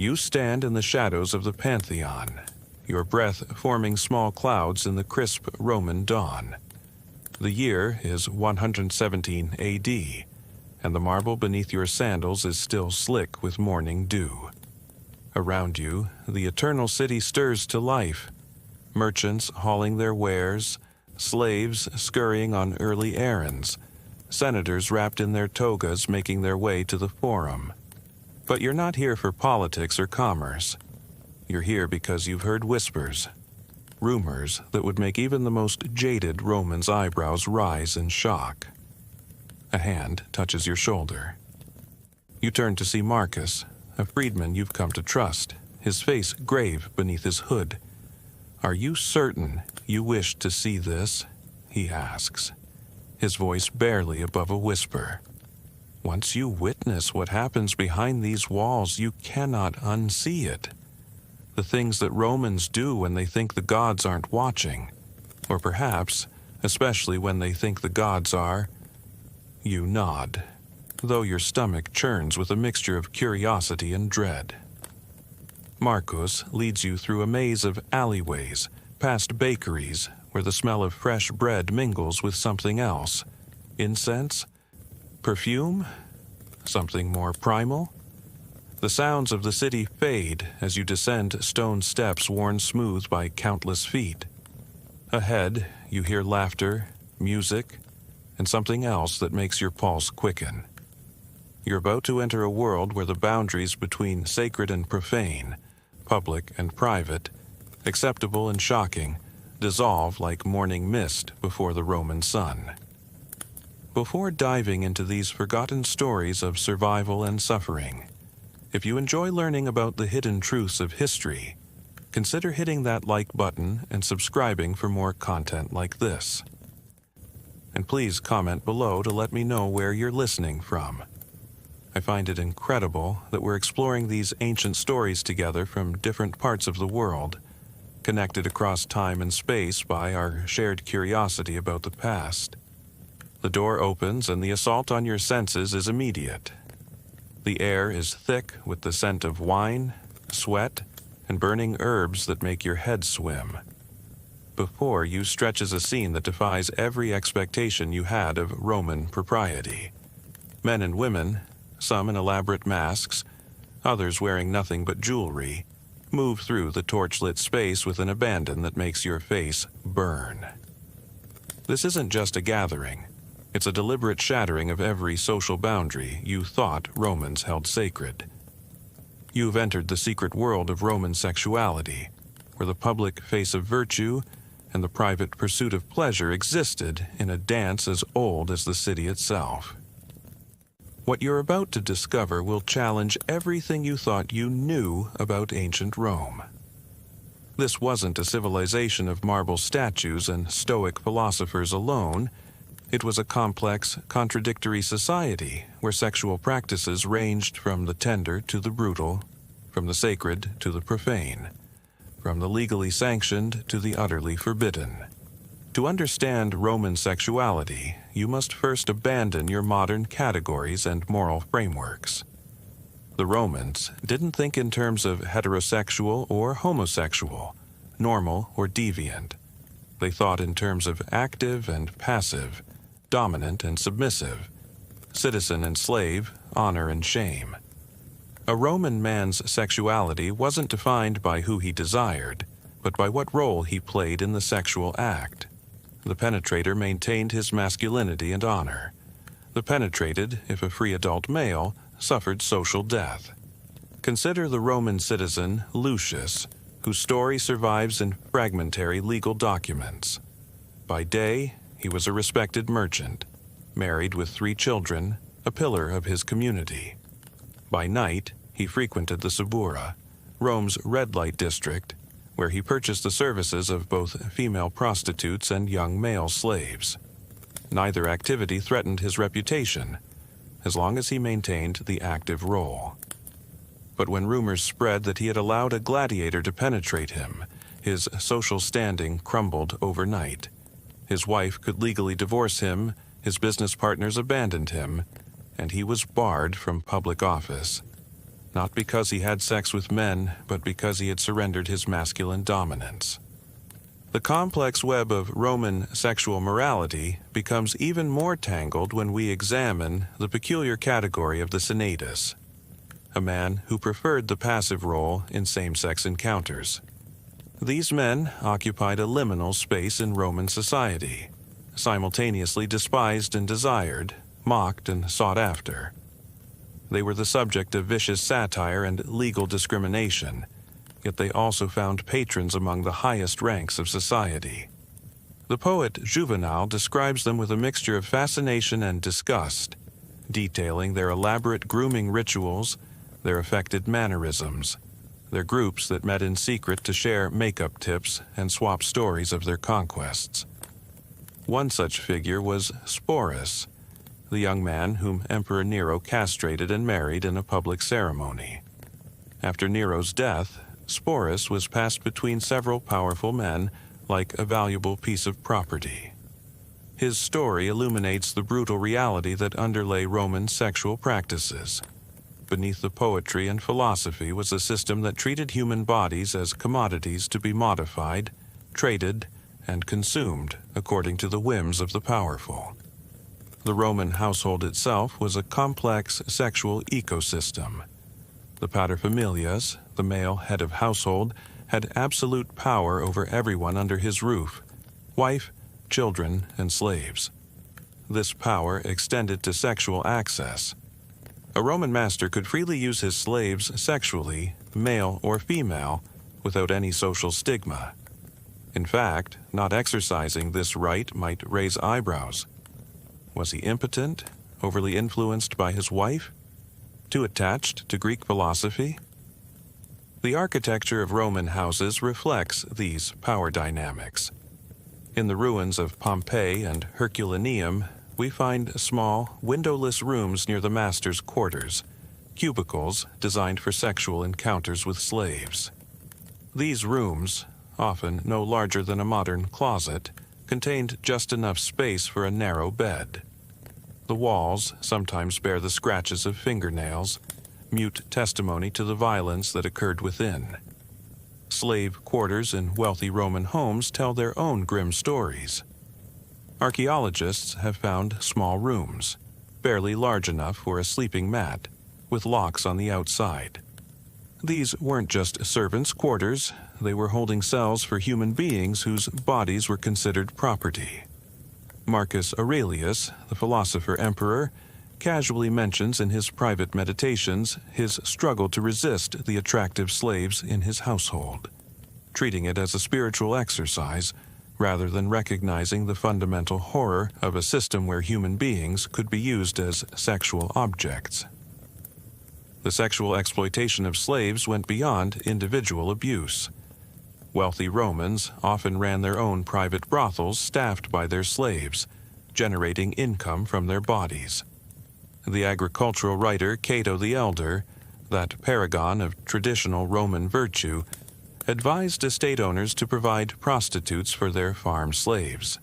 You stand in the shadows of the Pantheon, your breath forming small clouds in the crisp Roman dawn. The year is 117 AD, and the marble beneath your sandals is still slick with morning dew. Around you, the eternal city stirs to life, merchants hauling their wares, slaves scurrying on early errands, senators wrapped in their togas making their way to the forum. But you're not here for politics or commerce. You're here because you've heard whispers, rumors that would make even the most jaded Roman's eyebrows rise in shock. A hand touches your shoulder. You turn to see Marcus, a freedman you've come to trust, his face grave beneath his hood. "Are you certain you wish to see this?" he asks, his voice barely above a whisper. Once you witness what happens behind these walls, you cannot unsee it. The things that Romans do when they think the gods aren't watching, or perhaps, especially when they think the gods are. You nod, though your stomach churns with a mixture of curiosity and dread. Marcus leads you through a maze of alleyways, past bakeries, where the smell of fresh bread mingles with something else. Incense? Perfume? Something more primal? The sounds of the city fade as you descend stone steps worn smooth by countless feet. Ahead, you hear laughter, music, and something else that makes your pulse quicken. You're about to enter a world where the boundaries between sacred and profane, public and private, acceptable and shocking, dissolve like morning mist before the Roman sun. Before diving into these forgotten stories of survival and suffering, if you enjoy learning about the hidden truths of history, consider hitting that like button and subscribing for more content like this. And please comment below to let me know where you're listening from. I find it incredible that we're exploring these ancient stories together from different parts of the world, connected across time and space by our shared curiosity about the past. The door opens and the assault on your senses is immediate. The air is thick with the scent of wine, sweat, and burning herbs that make your head swim. Before you stretches a scene that defies every expectation you had of Roman propriety. Men and women, some in elaborate masks, others wearing nothing but jewelry, move through the torchlit space with an abandon that makes your face burn. This isn't just a gathering. It's a deliberate shattering of every social boundary you thought Romans held sacred. You've entered the secret world of Roman sexuality, where the public face of virtue and the private pursuit of pleasure existed in a dance as old as the city itself. What you're about to discover will challenge everything you thought you knew about ancient Rome. This wasn't a civilization of marble statues and stoic philosophers alone. It was a complex, contradictory society where sexual practices ranged from the tender to the brutal, from the sacred to the profane, from the legally sanctioned to the utterly forbidden. To understand Roman sexuality, you must first abandon your modern categories and moral frameworks. The Romans didn't think in terms of heterosexual or homosexual, normal or deviant. They thought in terms of active and passive, dominant and submissive, citizen and slave, honor and shame. A Roman man's sexuality wasn't defined by who he desired, but by what role he played in the sexual act. The penetrator maintained his masculinity and honor. The penetrated, if a free adult male, suffered social death. Consider the Roman citizen Lucius, whose story survives in fragmentary legal documents. By day, he was a respected merchant, married with 3 children, a pillar of his community. By night, he frequented the Subura, Rome's red light district, where he purchased the services of both female prostitutes and young male slaves. Neither activity threatened his reputation, as long as he maintained the active role. But when rumors spread that he had allowed a gladiator to penetrate him, his social standing crumbled overnight. His wife could legally divorce him, his business partners abandoned him, and he was barred from public office. not because he had sex with men, but because he had surrendered his masculine dominance. The complex web of Roman sexual morality becomes even more tangled when we examine the peculiar category of the senatus, a man who preferred the passive role in same-sex encounters. These men occupied a liminal space in Roman society, simultaneously despised and desired, mocked and sought after. They were the subject of vicious satire and legal discrimination, yet they also found patrons among the highest ranks of society. The poet Juvenal describes them with a mixture of fascination and disgust, detailing their elaborate grooming rituals, their affected mannerisms, their groups that met in secret to share makeup tips and swap stories of their conquests. One such figure was Sporus, the young man whom Emperor Nero castrated and married in a public ceremony. After Nero's death, Sporus was passed between several powerful men like a valuable piece of property. His story illuminates the brutal reality that underlay Roman sexual practices. Beneath the poetry and philosophy was a system that treated human bodies as commodities to be modified, traded, and consumed according to the whims of the powerful. The Roman household itself was a complex sexual ecosystem. The paterfamilias, the male head of household, had absolute power over everyone under his roof, wife, children, and slaves. This power extended to sexual access. A Roman master could freely use his slaves sexually, male or female, without any social stigma. In fact, not exercising this right might raise eyebrows. Was he impotent, overly influenced by his wife? Too attached to Greek philosophy? The architecture of Roman houses reflects these power dynamics. In the ruins of Pompeii and Herculaneum, we find small, windowless rooms near the master's quarters, cubicles designed for sexual encounters with slaves. These rooms, often no larger than a modern closet, contained just enough space for a narrow bed. The walls sometimes bear the scratches of fingernails, mute testimony to the violence that occurred within. Slave quarters in wealthy Roman homes tell their own grim stories. Archaeologists have found small rooms, barely large enough for a sleeping mat, with locks on the outside. These weren't just servants' quarters, they were holding cells for human beings whose bodies were considered property. Marcus Aurelius, the philosopher emperor, casually mentions in his private meditations his struggle to resist the attractive slaves in his household, treating it as a spiritual exercise rather than recognizing the fundamental horror of a system where human beings could be used as sexual objects. The sexual exploitation of slaves went beyond individual abuse. Wealthy Romans often ran their own private brothels staffed by their slaves, generating income from their bodies. The agricultural writer Cato the Elder, that paragon of traditional Roman virtue, advised estate owners to provide prostitutes for their farm slaves,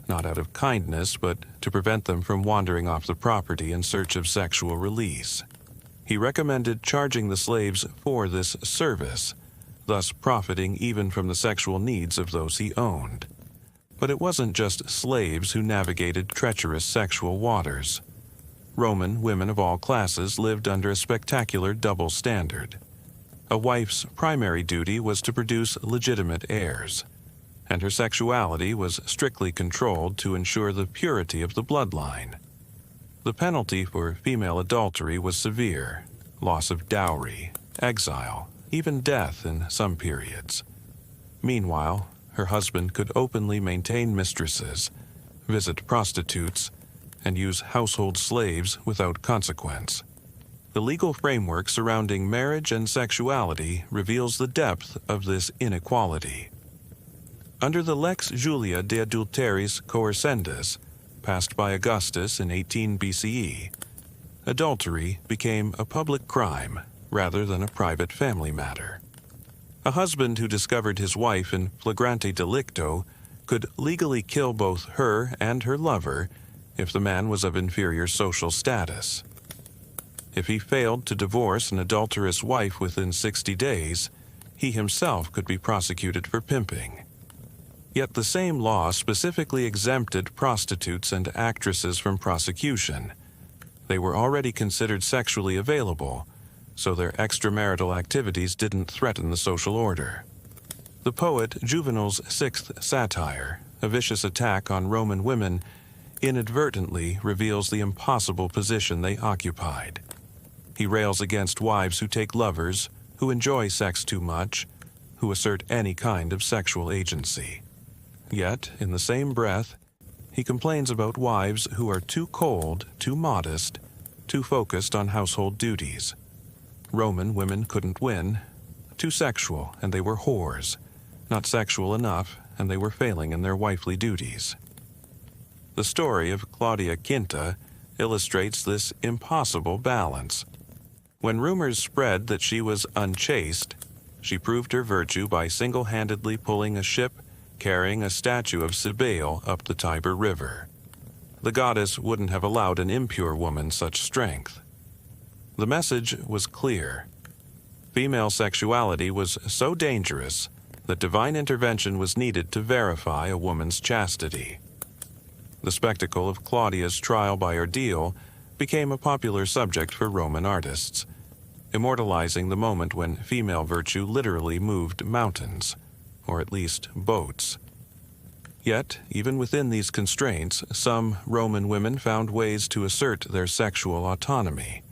not out of kindness, but to prevent them from wandering off the property in search of sexual release. He recommended charging the slaves for this service, thus profiting even from the sexual needs of those he owned. But it wasn't just slaves who navigated treacherous sexual waters. Roman women of all classes lived under a spectacular double standard. A wife's primary duty was to produce legitimate heirs, and her sexuality was strictly controlled to ensure the purity of the bloodline. The penalty for female adultery was severe: loss of dowry, exile, even death in some periods. Meanwhile, her husband could openly maintain mistresses, visit prostitutes, and use household slaves without consequence. The legal framework surrounding marriage and sexuality reveals the depth of this inequality. Under the Lex Julia de Adulteris Coercendis, passed by Augustus in 18 BCE, adultery became a public crime rather than a private family matter. A husband who discovered his wife in flagrante delicto could legally kill both her and her lover if the man was of inferior social status. If he failed to divorce an adulterous wife within 60 days, he himself could be prosecuted for pimping. Yet the same law specifically exempted prostitutes and actresses from prosecution. They were already considered sexually available, so their extramarital activities didn't threaten the social order. The poet Juvenal's sixth satire, a vicious attack on Roman women, inadvertently reveals the impossible position they occupied. He rails against wives who take lovers, who enjoy sex too much, who assert any kind of sexual agency. Yet, in the same breath, he complains about wives who are too cold, too modest, too focused on household duties. Roman women couldn't win. Too sexual, and they were whores. Not sexual enough, and they were failing in their wifely duties. The story of Claudia Quinta illustrates this impossible balance. When rumors spread that she was unchaste, she proved her virtue by single-handedly pulling a ship carrying a statue of Cybele up the Tiber River. The goddess wouldn't have allowed an impure woman such strength. The message was clear. Female sexuality was so dangerous that divine intervention was needed to verify a woman's chastity. The spectacle of Claudia's trial by ordeal became a popular subject for Roman artists, immortalizing the moment when female virtue literally moved mountains, or at least boats. Yet, even within these constraints, some Roman women found ways to assert their sexual autonomy.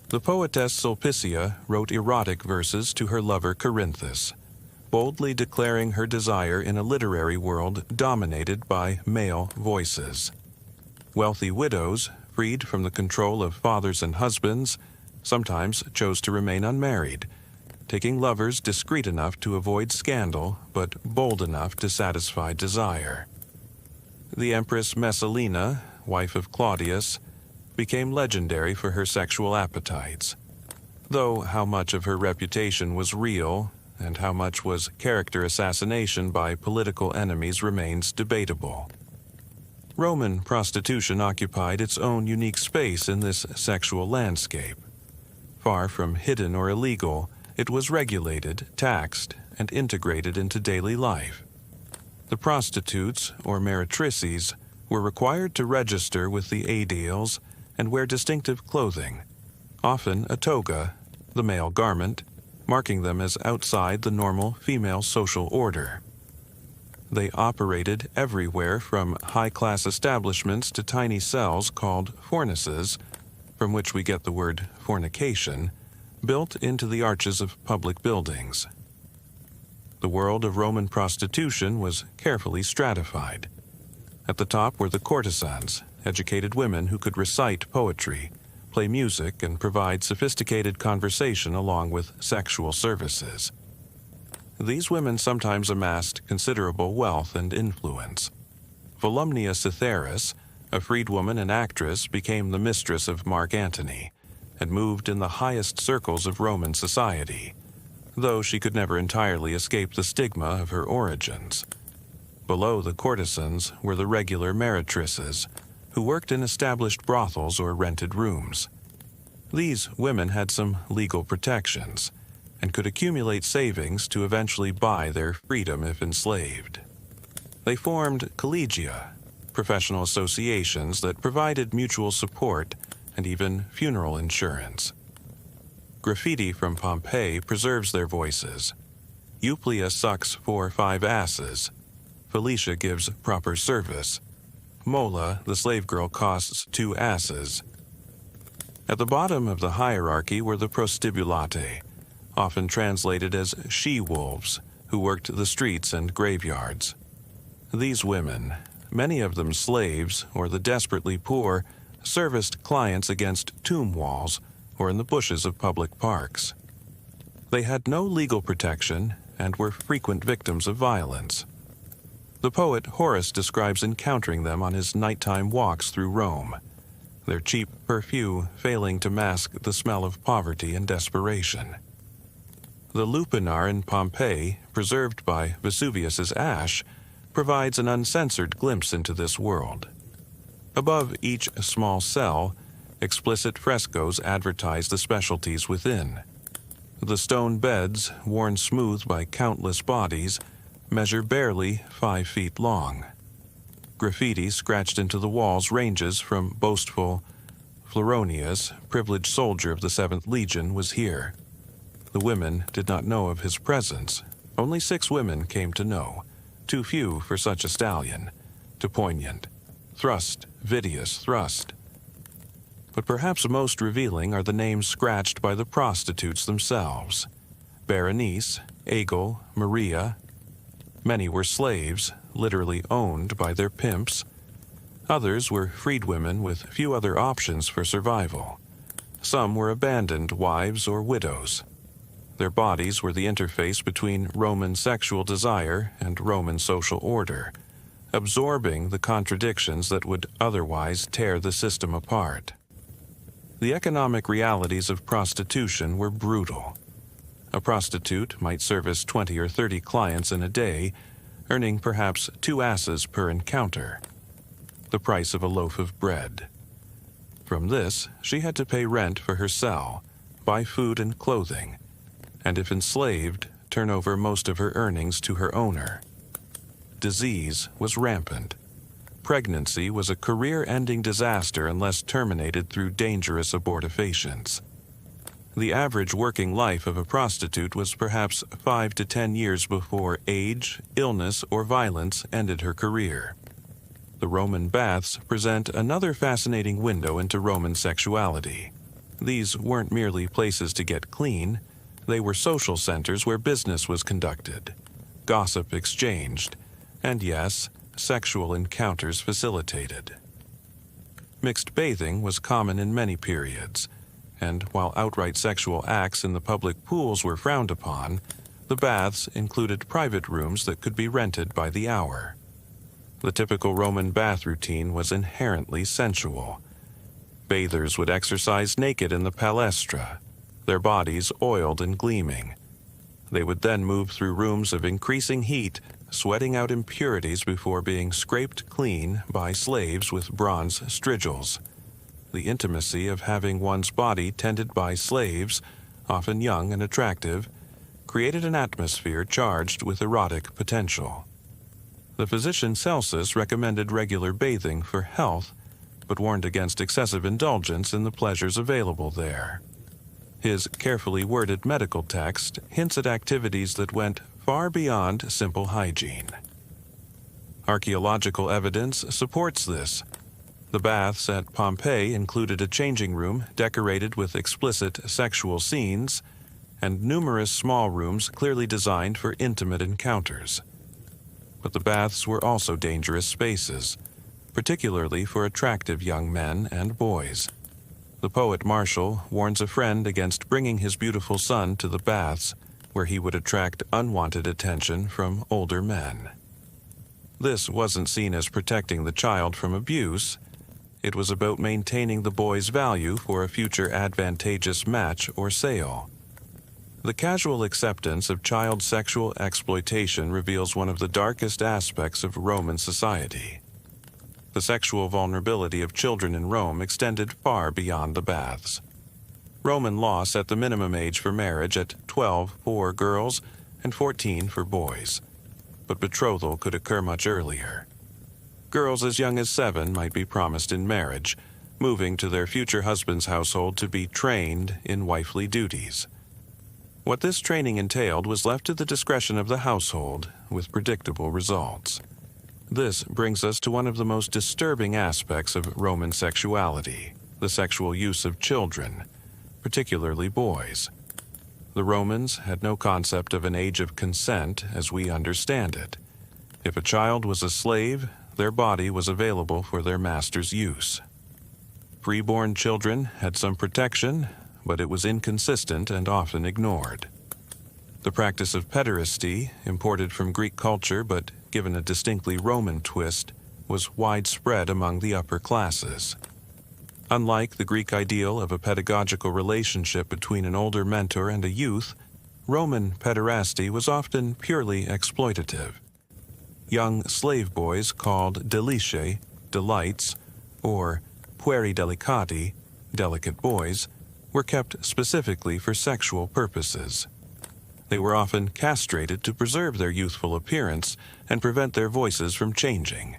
The poetess Sulpicia wrote erotic verses to her lover Corinthus, boldly declaring her desire in a literary world dominated by male voices. Wealthy widows, freed from the control of fathers and husbands, sometimes chose to remain unmarried, taking lovers discreet enough to avoid scandal but bold enough to satisfy desire. The Empress Messalina, wife of Claudius, became legendary for her sexual appetites, though how much of her reputation was real and how much was character assassination by political enemies remains debatable. Roman prostitution occupied its own unique space in this sexual landscape. Far from hidden or illegal, it was regulated, taxed, and integrated into daily life. The prostitutes, or meretrices, were required to register with the aediles and wear distinctive clothing, often a toga, the male garment, marking them as outside the normal female social order. They operated everywhere from high-class establishments to tiny cells called fornaces, from which we get the word fornication, built into the arches of public buildings. The world of Roman prostitution was carefully stratified. At the top were the courtesans, educated women who could recite poetry, play music, and provide sophisticated conversation along with sexual services. These women sometimes amassed considerable wealth and influence. Volumnia Cytheris, a freedwoman and actress, became the mistress of Mark Antony, and moved in the highest circles of Roman society, though she could never entirely escape the stigma of her origins. Below the courtesans were the regular meretrices, who worked in established brothels or rented rooms. These women had some legal protections, and could accumulate savings to eventually buy their freedom if enslaved. They formed collegia, professional associations that provided mutual support and even funeral insurance. Graffiti from Pompeii preserves their voices. Euplia sucks 4 or 5 asses. Felicia gives proper service. Mola, the slave girl, costs 2 asses. At the bottom of the hierarchy were the prostibulatae, often translated as she-wolves, who worked the streets and graveyards. These women, many of them slaves or the desperately poor, serviced clients against tomb walls or in the bushes of public parks. They had no legal protection and were frequent victims of violence. The poet Horace describes encountering them on his nighttime walks through Rome, their cheap perfume failing to mask the smell of poverty and desperation. The lupanar in Pompeii, preserved by Vesuvius's ash, provides an uncensored glimpse into this world. Above each small cell, Explicit frescoes advertised the specialties within. The stone beds, worn smooth by countless bodies, measure barely 5 feet long. Graffiti scratched into the walls ranges from boastful, Floronius, privileged soldier of the 7th Legion, was here. The women did not know of his presence. Only 6 women came to know, too few for such a stallion, to poignant. Thrust, Vidius, thrust. But perhaps most revealing are the names scratched by the prostitutes themselves. Berenice, Egil, Maria. Many were slaves, literally owned by their pimps. Others were freed women with few other options for survival. Some were abandoned wives or widows. Their bodies were the interface between Roman sexual desire and Roman social order, absorbing the contradictions that would otherwise tear the system apart. The economic realities of prostitution were brutal. A prostitute might service 20 or 30 clients in a day, earning perhaps 2 asses per encounter, the price of a loaf of bread. From this, she had to pay rent for her cell, buy food and clothing, and if enslaved, turn over most of her earnings to her owner. Disease was rampant. Pregnancy was a career-ending disaster unless terminated through dangerous abortifacients. The average working life of a prostitute was perhaps 5 to 10 years before age, illness, or violence ended her career. The Roman baths present another fascinating window into Roman sexuality. These weren't merely places to get clean, they were social centers where business was conducted, gossip exchanged, and yes, sexual encounters facilitated. Mixed bathing was common in many periods, and while outright sexual acts in the public pools were frowned upon, the baths included private rooms that could be rented by the hour. The typical Roman bath routine was inherently sensual. Bathers would exercise naked in the palestra, their bodies oiled and gleaming. They would then move through rooms of increasing heat, sweating out impurities before being scraped clean by slaves with bronze strigils. The intimacy of having one's body tended by slaves, often young and attractive, created an atmosphere charged with erotic potential. The physician Celsus recommended regular bathing for health, but warned against excessive indulgence in the pleasures available there. His carefully worded medical text hints at activities that went far beyond simple hygiene. Archaeological evidence supports this. The baths at Pompeii included a changing room decorated with explicit sexual scenes and numerous small rooms clearly designed for intimate encounters. But the baths were also dangerous spaces, particularly for attractive young men and boys. The poet Martial warns a friend against bringing his beautiful son to the baths, where he would attract unwanted attention from older men. This wasn't seen as protecting the child from abuse. It was about maintaining the boy's value for a future advantageous match or sale. The casual acceptance of child sexual exploitation reveals one of the darkest aspects of Roman society. The sexual vulnerability of children in Rome extended far beyond the baths. Roman law set the minimum age for marriage at 12 for girls and 14 for boys, but betrothal could occur much earlier. Girls as young as 7 might be promised in marriage, moving to their future husband's household to be trained in wifely duties. What this training entailed was left to the discretion of the household, with predictable results. This brings us to one of the most disturbing aspects of Roman sexuality, the sexual use of children, particularly boys. The Romans had no concept of an age of consent as we understand it. If a child was a slave, their body was available for their master's use. Freeborn children had some protection, but it was inconsistent and often ignored. The practice of pederasty, imported from Greek culture but given a distinctly Roman twist, was widespread among the upper classes. Unlike the Greek ideal of a pedagogical relationship between an older mentor and a youth, Roman pederasty was often purely exploitative. Young slave boys called delicae, delights, or pueri delicati, delicate boys, were kept specifically for sexual purposes. They were often castrated to preserve their youthful appearance and prevent their voices from changing.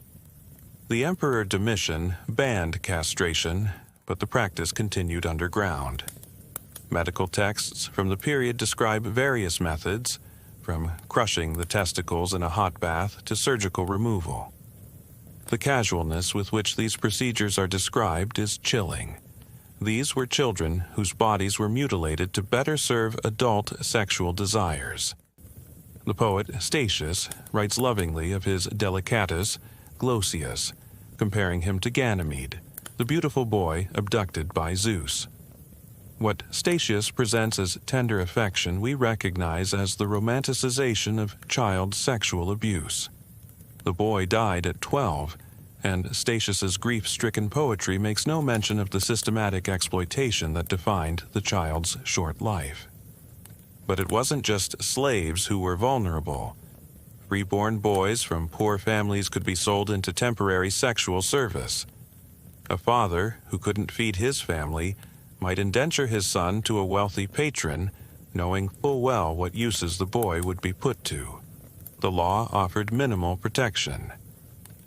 The Emperor Domitian banned castration, but the practice continued underground. Medical texts from the period describe various methods, from crushing the testicles in a hot bath to surgical removal. The casualness with which these procedures are described is chilling. These were children whose bodies were mutilated to better serve adult sexual desires. The poet Statius writes lovingly of his delicatus, Glaucius, comparing him to Ganymede, the beautiful boy abducted by Zeus. What Statius presents as tender affection we recognize as the romanticization of child sexual abuse. The boy died at 12, and Statius's grief-stricken poetry makes no mention of the systematic exploitation that defined the child's short life. But it wasn't just slaves who were vulnerable. Freeborn boys from poor families could be sold into temporary sexual service. A father who couldn't feed his family might indenture his son to a wealthy patron, knowing full well what uses the boy would be put to. The law offered minimal protection.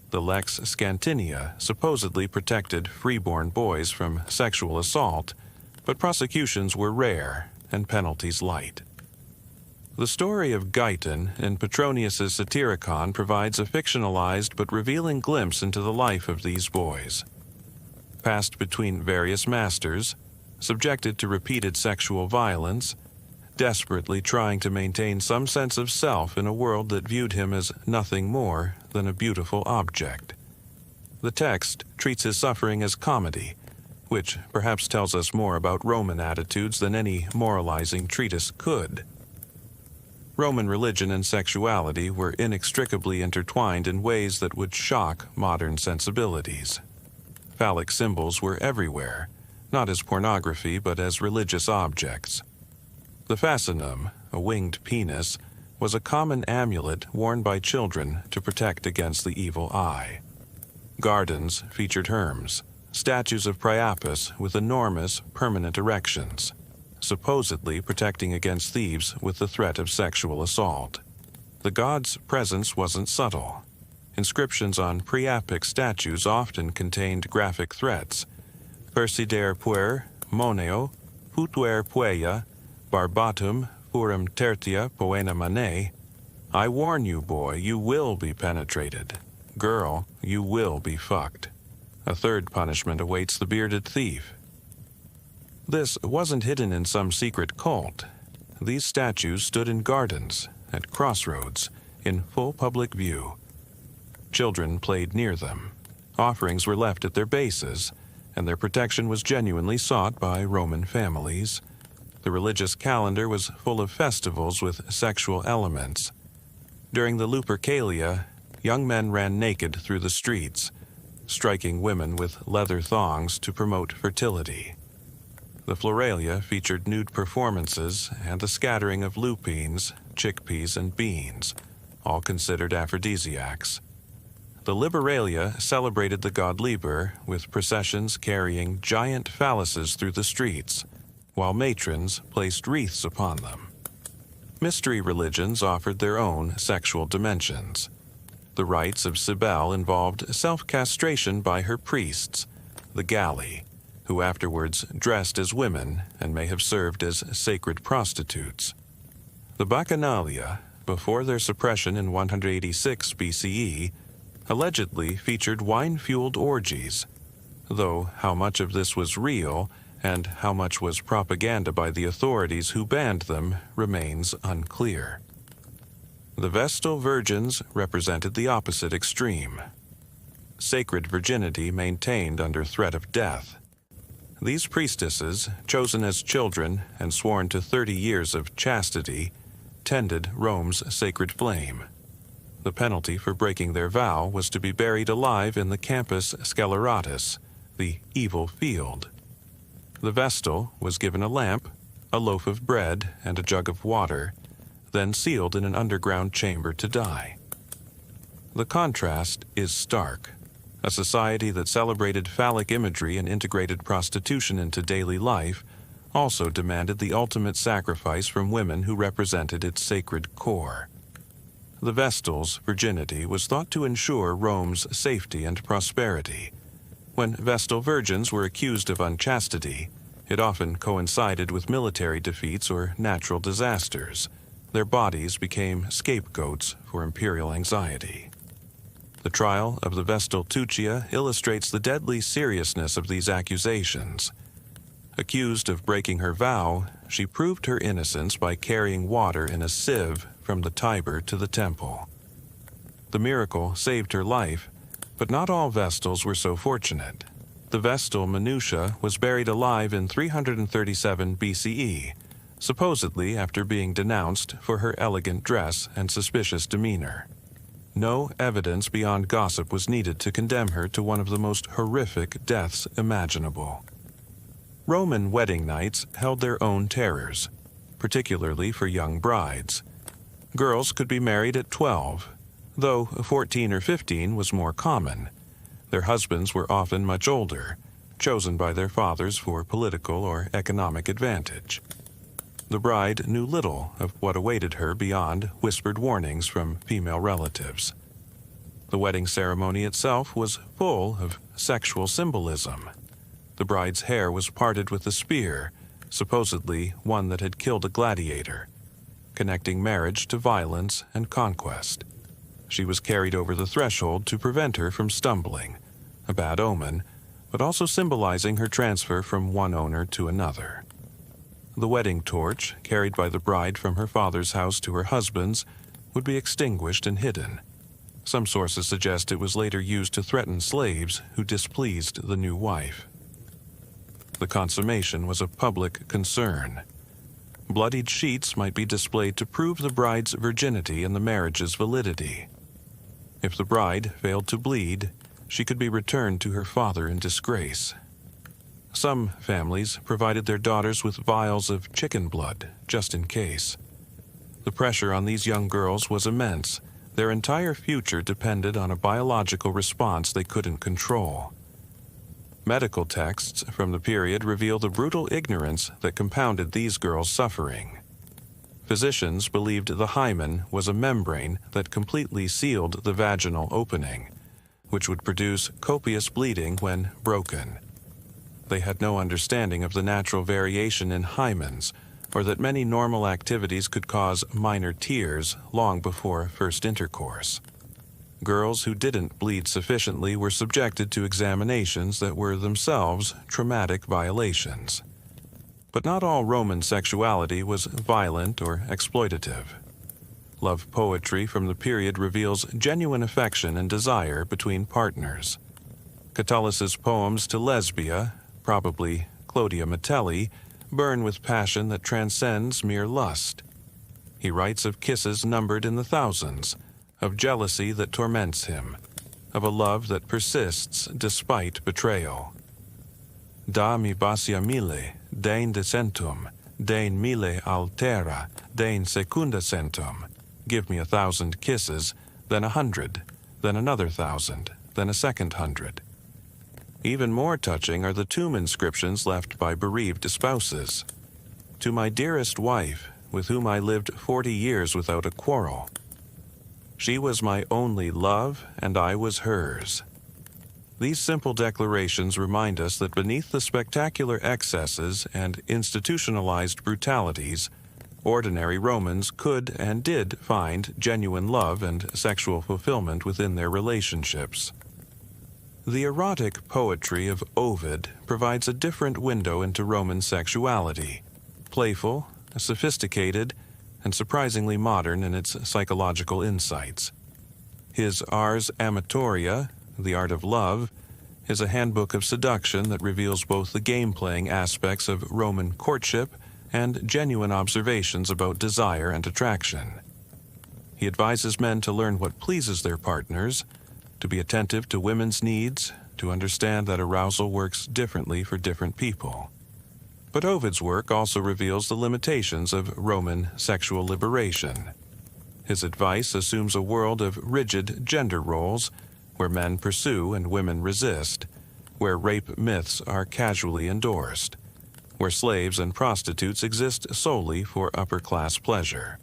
The Lex Scantinia supposedly protected freeborn boys from sexual assault, but prosecutions were rare and penalties light. The story of Guyton in Petronius's Satyricon provides a fictionalized but revealing glimpse into the life of these boys. Passed between various masters, subjected to repeated sexual violence, desperately trying to maintain some sense of self in a world that viewed him as nothing more than a beautiful object. The text treats his suffering as comedy, which perhaps tells us more about Roman attitudes than any moralizing treatise could. Roman religion and sexuality were inextricably intertwined in ways that would shock modern sensibilities. Phallic symbols were everywhere, not as pornography but as religious objects. The fascinum, a winged penis, was a common amulet worn by children to protect against the evil eye. Gardens featured Hermes, statues of Priapus with enormous, permanent erections, supposedly protecting against thieves with the threat of sexual assault. The god's presence wasn't subtle. Inscriptions on Priapic statues often contained graphic threats: Persider puer, moneo, putuer puella, barbatum, furum tertia poena mane. I warn you, boy, you will be penetrated. Girl, you will be fucked. A third punishment awaits the bearded thief. This wasn't hidden in some secret cult. These statues stood in gardens, at crossroads, in full public view. Children played near them. Offerings were left at their bases, and their protection was genuinely sought by Roman families. The religious calendar was full of festivals with sexual elements. During the Lupercalia, young men ran naked through the streets, striking women with leather thongs to promote fertility. The Floralia featured nude performances and a scattering of lupines, chickpeas, and beans, all considered aphrodisiacs. The Liberalia celebrated the god Liber with processions carrying giant phalluses through the streets, while matrons placed wreaths upon them. Mystery religions offered their own sexual dimensions. The rites of Cybele involved self-castration by her priests, the Galli, who afterwards dressed as women and may have served as sacred prostitutes. The Bacchanalia, before their suppression in 186 BCE, allegedly featured wine-fueled orgies, though how much of this was real and how much was propaganda by the authorities who banned them remains unclear. The Vestal virgins represented the opposite extreme. Sacred virginity maintained under threat of death. These priestesses, chosen as children and sworn to 30 years of chastity, tended Rome's sacred flame. The penalty for breaking their vow was to be buried alive in the Campus Sceleratus, the evil field. The Vestal was given a lamp, a loaf of bread, and a jug of water, then sealed in an underground chamber to die. The contrast is stark. A society that celebrated phallic imagery and integrated prostitution into daily life also demanded the ultimate sacrifice from women who represented its sacred core. The Vestal's virginity was thought to ensure Rome's safety and prosperity. When Vestal virgins were accused of unchastity, it often coincided with military defeats or natural disasters. Their bodies became scapegoats for imperial anxiety. The trial of the Vestal Tuccia illustrates the deadly seriousness of these accusations. Accused of breaking her vow, she proved her innocence by carrying water in a sieve from the Tiber to the temple. The miracle saved her life, but not all Vestals were so fortunate. The Vestal Minutia was buried alive in 337 BCE, supposedly after being denounced for her elegant dress and suspicious demeanor. No evidence beyond gossip was needed to condemn her to one of the most horrific deaths imaginable. Roman wedding nights held their own terrors, particularly for young brides. Girls could be married at 12, though 14 or 15 was more common. Their husbands were often much older, chosen by their fathers for political or economic advantage. The bride knew little of what awaited her beyond whispered warnings from female relatives. The wedding ceremony itself was full of sexual symbolism. The bride's hair was parted with a spear, supposedly one that had killed a gladiator, connecting marriage to violence and conquest. She was carried over the threshold to prevent her from stumbling, a bad omen, but also symbolizing her transfer from one owner to another. The wedding torch, carried by the bride from her father's house to her husband's, would be extinguished and hidden. Some sources suggest it was later used to threaten slaves who displeased the new wife. The consummation was a public concern. Bloodied sheets might be displayed to prove the bride's virginity and the marriage's validity. If the bride failed to bleed, she could be returned to her father in disgrace. Some families provided their daughters with vials of chicken blood, just in case. The pressure on these young girls was immense. Their entire future depended on a biological response they couldn't control. Medical texts from the period reveal the brutal ignorance that compounded these girls' suffering. Physicians believed the hymen was a membrane that completely sealed the vaginal opening, which would produce copious bleeding when broken. They had no understanding of the natural variation in hymens, or that many normal activities could cause minor tears long before first intercourse. Girls who didn't bleed sufficiently were subjected to examinations that were themselves traumatic violations. But not all Roman sexuality was violent or exploitative. Love poetry from the period reveals genuine affection and desire between partners. Catullus' poems to Lesbia, probably Clodia Metelli, burn with passion that transcends mere lust. He writes of kisses numbered in the thousands, of jealousy that torments him, of a love that persists despite betrayal. Da mi basia mille, dein decentum, dein mille altera, dein secunda centum. Give me 1,000 kisses, then 100, then another 1,000, then a second 100. Even more touching are the tomb inscriptions left by bereaved spouses. To my dearest wife, with whom I lived 40 years without a quarrel. She was my only love, and I was hers. These simple declarations remind us that beneath the spectacular excesses and institutionalized brutalities, ordinary Romans could and did find genuine love and sexual fulfillment within their relationships. The erotic poetry of Ovid provides a different window into Roman sexuality, playful, sophisticated, and surprisingly modern in its psychological insights. His Ars Amatoria, The Art of Love, is a handbook of seduction that reveals both the game-playing aspects of Roman courtship and genuine observations about desire and attraction. He advises men to learn what pleases their partners, to be attentive to women's needs, to understand that arousal works differently for different people. But Ovid's work also reveals the limitations of Roman sexual liberation. His advice assumes a world of rigid gender roles, where men pursue and women resist, where rape myths are casually endorsed, where slaves and prostitutes exist solely for upper-class pleasure.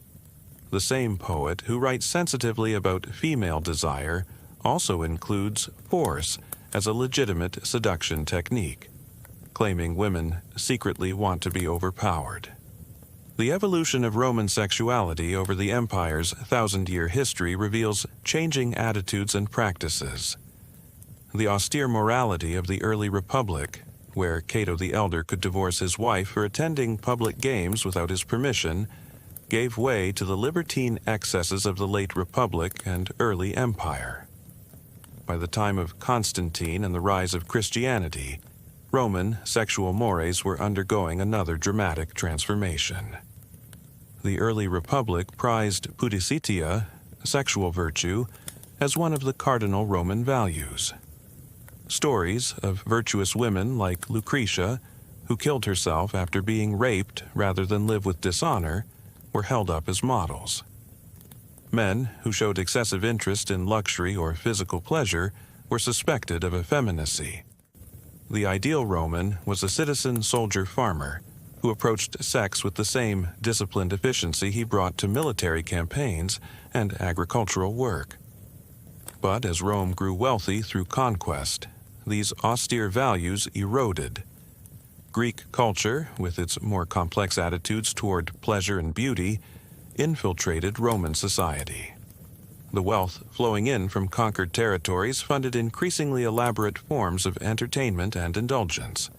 The same poet who writes sensitively about female desire also includes force as a legitimate seduction technique, claiming women secretly want to be overpowered. The evolution of Roman sexuality over the empire's thousand-year history reveals changing attitudes and practices. The austere morality of the early republic, where Cato the Elder could divorce his wife for attending public games without his permission, gave way to the libertine excesses of the late republic and early empire. By the time of Constantine and the rise of Christianity, Roman sexual mores were undergoing another dramatic transformation. The early republic prized pudicitia, sexual virtue, as one of the cardinal Roman values. Stories of virtuous women like Lucretia, who killed herself after being raped rather than live with dishonor, were held up as models. Men who showed excessive interest in luxury or physical pleasure were suspected of effeminacy. The ideal Roman was a citizen soldier farmer who approached sex with the same disciplined efficiency he brought to military campaigns and agricultural work. But as Rome grew wealthy through conquest, these austere values eroded. Greek culture, with its more complex attitudes toward pleasure and beauty, infiltrated Roman society. The wealth flowing in from conquered territories funded increasingly elaborate forms of entertainment and indulgence.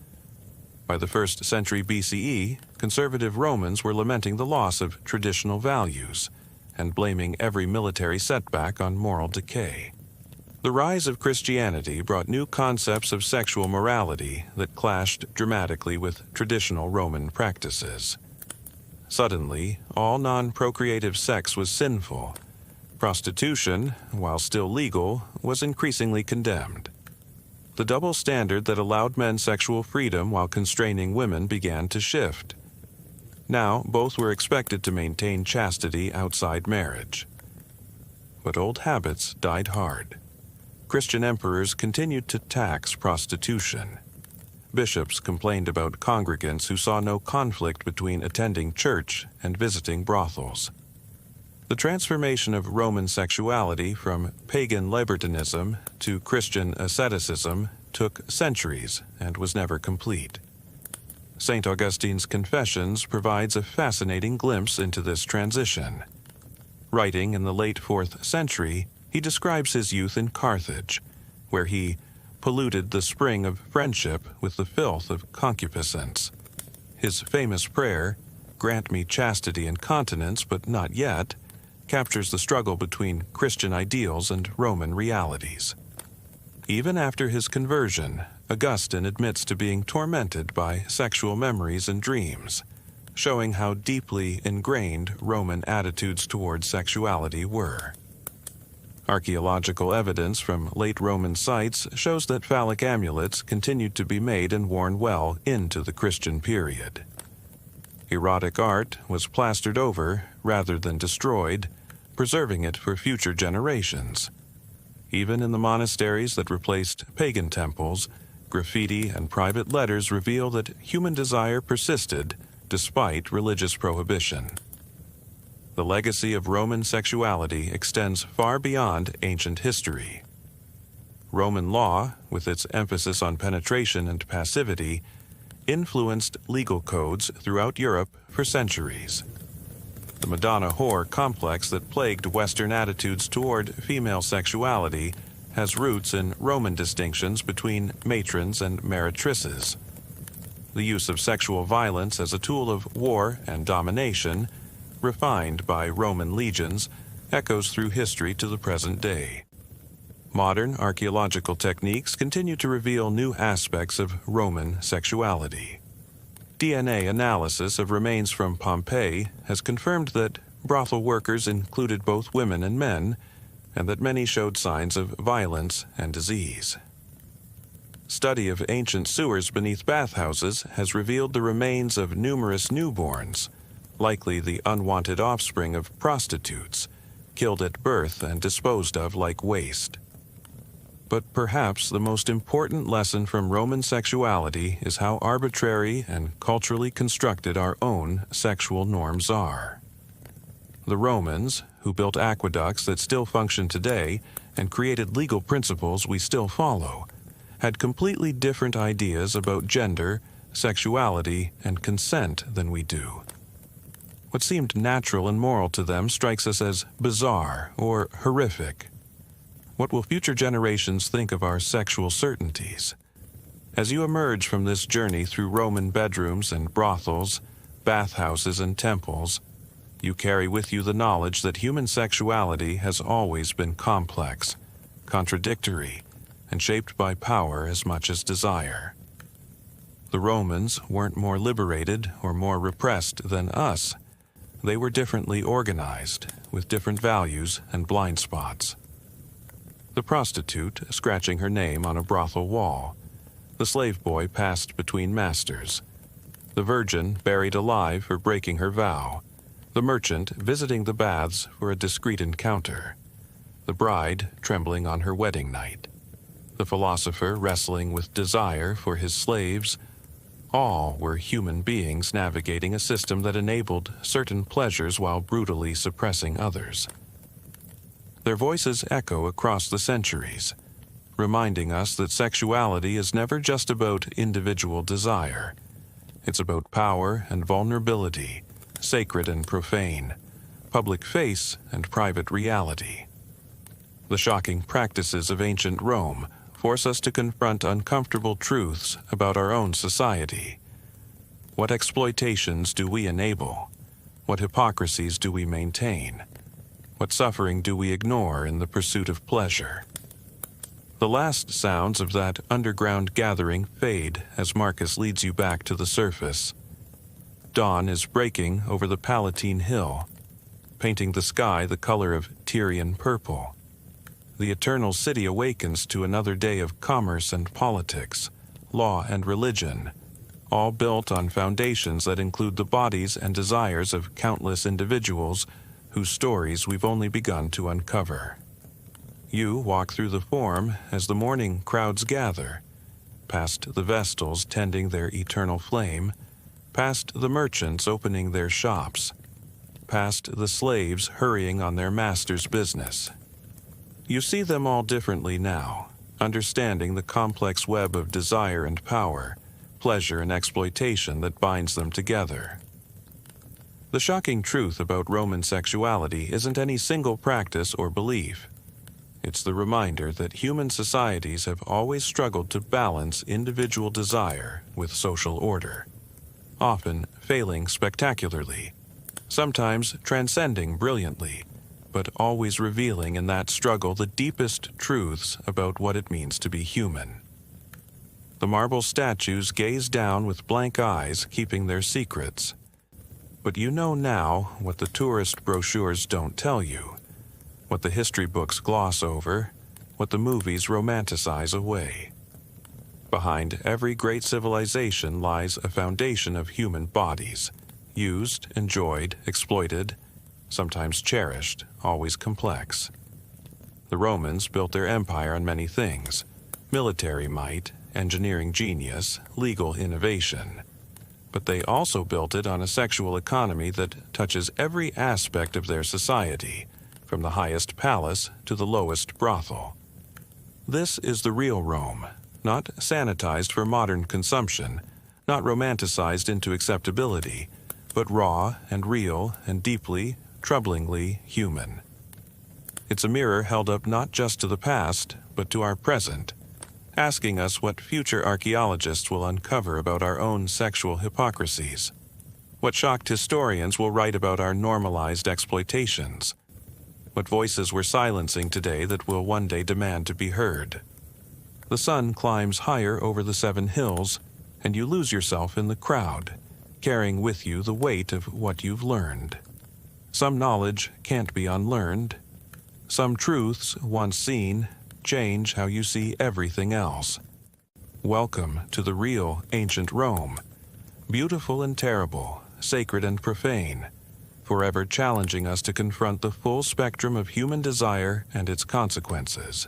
By the 1st century BCE, conservative Romans were lamenting the loss of traditional values and blaming every military setback on moral decay. The rise of Christianity brought new concepts of sexual morality that clashed dramatically with traditional Roman practices. Suddenly, all non-procreative sex was sinful. Prostitution, while still legal, was increasingly condemned. The double standard that allowed men sexual freedom while constraining women began to shift. Now, both were expected to maintain chastity outside marriage. But old habits died hard. Christian emperors continued to tax prostitution. Bishops complained about congregants who saw no conflict between attending church and visiting brothels. The transformation of Roman sexuality from pagan libertinism to Christian asceticism took centuries and was never complete. St. Augustine's Confessions provides a fascinating glimpse into this transition. Writing in the late 4th century, he describes his youth in Carthage, where he polluted the spring of friendship with the filth of concupiscence. His famous prayer, "Grant me chastity and continence, but not yet," captures the struggle between Christian ideals and Roman realities. Even after his conversion, Augustine admits to being tormented by sexual memories and dreams, showing how deeply ingrained Roman attitudes toward sexuality were. Archaeological evidence from late Roman sites shows that phallic amulets continued to be made and worn well into the Christian period. Erotic art was plastered over rather than destroyed, preserving it for future generations. Even in the monasteries that replaced pagan temples, graffiti and private letters reveal that human desire persisted despite religious prohibition. The legacy of Roman sexuality extends far beyond ancient history. Roman law, with its emphasis on penetration and passivity, influenced legal codes throughout Europe for centuries. The Madonna whore complex that plagued Western attitudes toward female sexuality has roots in Roman distinctions between matrons and meretrices. The use of sexual violence as a tool of war and domination, refined by Roman legions, echoes through history to the present day. Modern archaeological techniques continue to reveal new aspects of Roman sexuality. DNA analysis of remains from Pompeii has confirmed that brothel workers included both women and men, and that many showed signs of violence and disease. Study of ancient sewers beneath bathhouses has revealed the remains of numerous newborns, likely the unwanted offspring of prostitutes, killed at birth and disposed of like waste. But perhaps the most important lesson from Roman sexuality is how arbitrary and culturally constructed our own sexual norms are. The Romans, who built aqueducts that still function today and created legal principles we still follow, had completely different ideas about gender, sexuality, and consent than we do. What seemed natural and moral to them strikes us as bizarre or horrific. What will future generations think of our sexual certainties? As you emerge from this journey through Roman bedrooms and brothels, bathhouses and temples, you carry with you the knowledge that human sexuality has always been complex, contradictory, and shaped by power as much as desire. The Romans weren't more liberated or more repressed than us. They were differently organized, with different values and blind spots. The prostitute scratching her name on a brothel wall, the slave boy passed between masters, the virgin buried alive for breaking her vow, the merchant visiting the baths for a discreet encounter, the bride trembling on her wedding night, the philosopher wrestling with desire for his slaves. All were human beings navigating a system that enabled certain pleasures while brutally suppressing others. Their voices echo across the centuries, reminding us that sexuality is never just about individual desire. It's about power and vulnerability, sacred and profane, public face and private reality. The shocking practices of ancient Rome force us to confront uncomfortable truths about our own society. What exploitations do we enable? What hypocrisies do we maintain? What suffering do we ignore in the pursuit of pleasure? The last sounds of that underground gathering fade as Marcus leads you back to the surface. Dawn is breaking over the Palatine Hill, painting the sky the color of Tyrian purple. The eternal city awakens to another day of commerce and politics, law and religion, all built on foundations that include the bodies and desires of countless individuals whose stories we've only begun to uncover. You walk through the Forum as the morning crowds gather, past the Vestals tending their eternal flame, past the merchants opening their shops, past the slaves hurrying on their master's business. You see them all differently now, understanding the complex web of desire and power, pleasure and exploitation that binds them together. The shocking truth about Roman sexuality isn't any single practice or belief. It's the reminder that human societies have always struggled to balance individual desire with social order, often failing spectacularly, sometimes transcending brilliantly, but always revealing in that struggle the deepest truths about what it means to be human. The marble statues gaze down with blank eyes, keeping their secrets. But you know now what the tourist brochures don't tell you, what the history books gloss over, what the movies romanticize away. Behind every great civilization lies a foundation of human bodies, used, enjoyed, exploited, sometimes cherished, always complex. The Romans built their empire on many things: military might, engineering genius, legal innovation. But they also built it on a sexual economy that touches every aspect of their society, from the highest palace to the lowest brothel. This is the real Rome, not sanitized for modern consumption, not romanticized into acceptability, but raw and real and deeply, troublingly human. It's a mirror held up not just to the past, but to our present, asking us what future archaeologists will uncover about our own sexual hypocrisies, what shocked historians will write about our normalized exploitations, what voices we're silencing today that will one day demand to be heard. The sun climbs higher over the 7 hills, and you lose yourself in the crowd, carrying with you the weight of what you've learned. Some knowledge can't be unlearned. Some truths, once seen, change how you see everything else. Welcome to the real ancient Rome, beautiful and terrible, sacred and profane, forever challenging us to confront the full spectrum of human desire and its consequences.